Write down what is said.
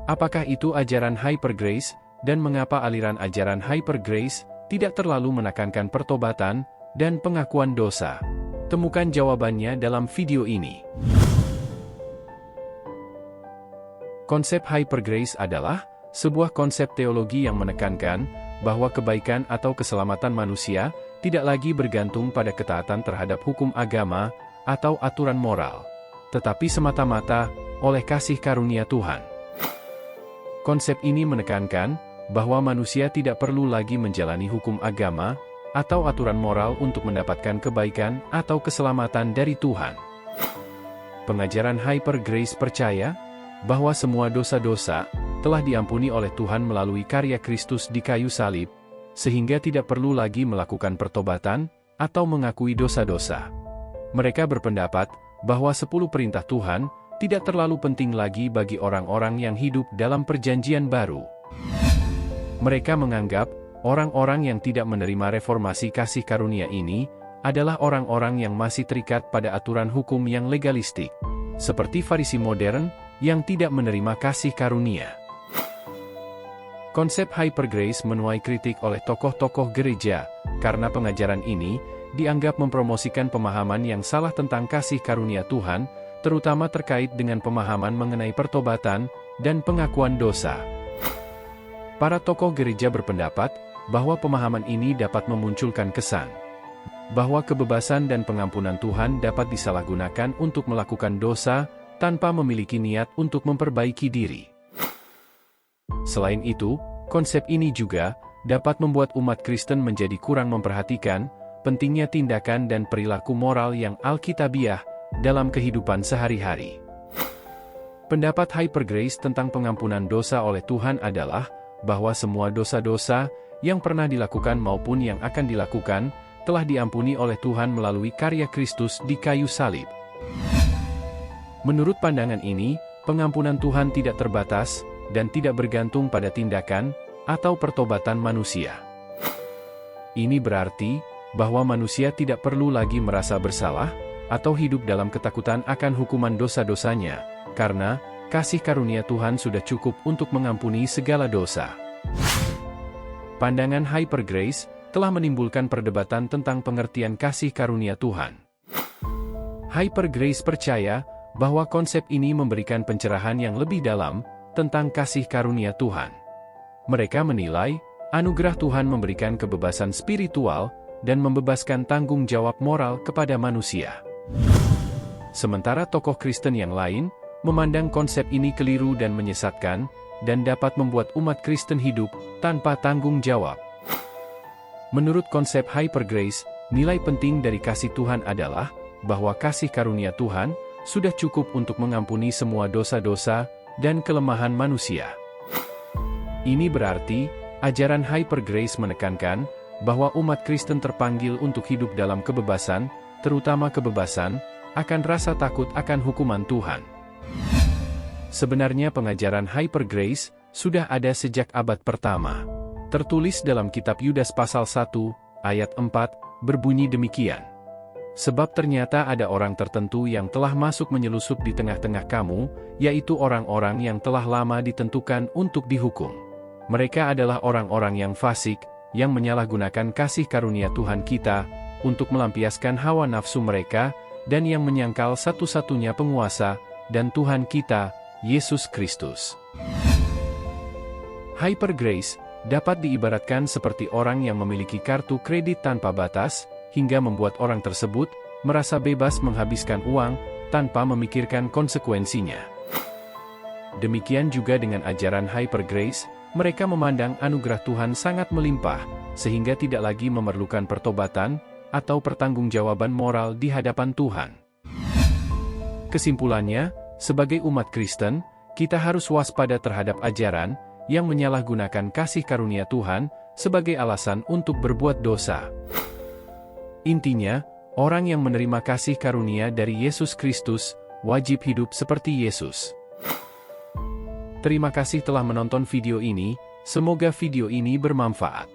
Apakah itu ajaran Hyper Grace, dan mengapa aliran ajaran Hyper Grace tidak terlalu menekankan pertobatan dan pengakuan dosa? Temukan jawabannya dalam video ini. Konsep Hyper Grace adalah sebuah konsep teologi yang menekankan bahwa kebaikan atau keselamatan manusia tidak lagi bergantung pada ketaatan terhadap hukum agama atau aturan moral, tetapi semata-mata oleh kasih karunia Tuhan. Konsep ini menekankan bahwa manusia tidak perlu lagi menjalani hukum agama atau aturan moral untuk mendapatkan kebaikan atau keselamatan dari Tuhan. Pengajaran Hyper Grace percaya bahwa semua dosa-dosa telah diampuni oleh Tuhan melalui karya Kristus di kayu salib, sehingga tidak perlu lagi melakukan pertobatan atau mengakui dosa-dosa. Mereka berpendapat bahwa 10 perintah Tuhan tidak terlalu penting lagi bagi orang-orang yang hidup dalam Perjanjian Baru. Mereka menganggap orang-orang yang tidak menerima reformasi kasih karunia ini adalah orang-orang yang masih terikat pada aturan hukum yang legalistik, seperti Farisi modern yang tidak menerima kasih karunia. Konsep Hyper Grace menuai kritik oleh tokoh-tokoh gereja, karena pengajaran ini dianggap mempromosikan pemahaman yang salah tentang kasih karunia Tuhan, terutama terkait dengan pemahaman mengenai pertobatan dan pengakuan dosa. Para tokoh gereja berpendapat bahwa pemahaman ini dapat memunculkan kesan bahwa kebebasan dan pengampunan Tuhan dapat disalahgunakan untuk melakukan dosa tanpa memiliki niat untuk memperbaiki diri. Selain itu, konsep ini juga dapat membuat umat Kristen menjadi kurang memperhatikan pentingnya tindakan dan perilaku moral yang alkitabiah dalam kehidupan sehari-hari. Pendapat Hyper Grace tentang pengampunan dosa oleh Tuhan adalah bahwa semua dosa-dosa yang pernah dilakukan maupun yang akan dilakukan telah diampuni oleh Tuhan melalui karya Kristus di kayu salib. Menurut pandangan ini, pengampunan Tuhan tidak terbatas dan tidak bergantung pada tindakan atau pertobatan manusia. Ini berarti bahwa manusia tidak perlu lagi merasa bersalah atau hidup dalam ketakutan akan hukuman dosa-dosanya, karena kasih karunia Tuhan sudah cukup untuk mengampuni segala dosa. Pandangan Hyper Grace telah menimbulkan perdebatan tentang pengertian kasih karunia Tuhan. Hyper Grace percaya bahwa konsep ini memberikan pencerahan yang lebih dalam tentang kasih karunia Tuhan. Mereka menilai anugerah Tuhan memberikan kebebasan spiritual dan membebaskan tanggung jawab moral kepada manusia. Sementara tokoh Kristen yang lain memandang konsep ini keliru dan menyesatkan, dan dapat membuat umat Kristen hidup tanpa tanggung jawab. Menurut konsep Hyper Grace, nilai penting dari kasih Tuhan adalah bahwa kasih karunia Tuhan sudah cukup untuk mengampuni semua dosa-dosa dan kelemahan manusia. Ini berarti ajaran Hyper Grace menekankan bahwa umat Kristen terpanggil untuk hidup dalam kebebasan, terutama kebebasan akan rasa takut akan hukuman Tuhan. Sebenarnya pengajaran Hyper Grace sudah ada sejak abad pertama. Tertulis dalam kitab Yudas pasal 1, ayat 4, berbunyi demikian. Sebab ternyata ada orang tertentu yang telah masuk menyelusup di tengah-tengah kamu, yaitu orang-orang yang telah lama ditentukan untuk dihukum. Mereka adalah orang-orang yang fasik, yang menyalahgunakan kasih karunia Tuhan kita, untuk melampiaskan hawa nafsu mereka, dan yang menyangkal satu-satunya penguasa, dan Tuhan kita, Yesus Kristus. Hyper Grace dapat diibaratkan seperti orang yang memiliki kartu kredit tanpa batas, hingga membuat orang tersebut merasa bebas menghabiskan uang tanpa memikirkan konsekuensinya. Demikian juga dengan ajaran Hyper Grace, mereka memandang anugerah Tuhan sangat melimpah, sehingga tidak lagi memerlukan pertobatan atau pertanggungjawaban moral di hadapan Tuhan. Kesimpulannya, sebagai umat Kristen, kita harus waspada terhadap ajaran yang menyalahgunakan kasih karunia Tuhan sebagai alasan untuk berbuat dosa. Intinya, orang yang menerima kasih karunia dari Yesus Kristus wajib hidup seperti Yesus. Terima kasih telah menonton video ini, semoga video ini bermanfaat.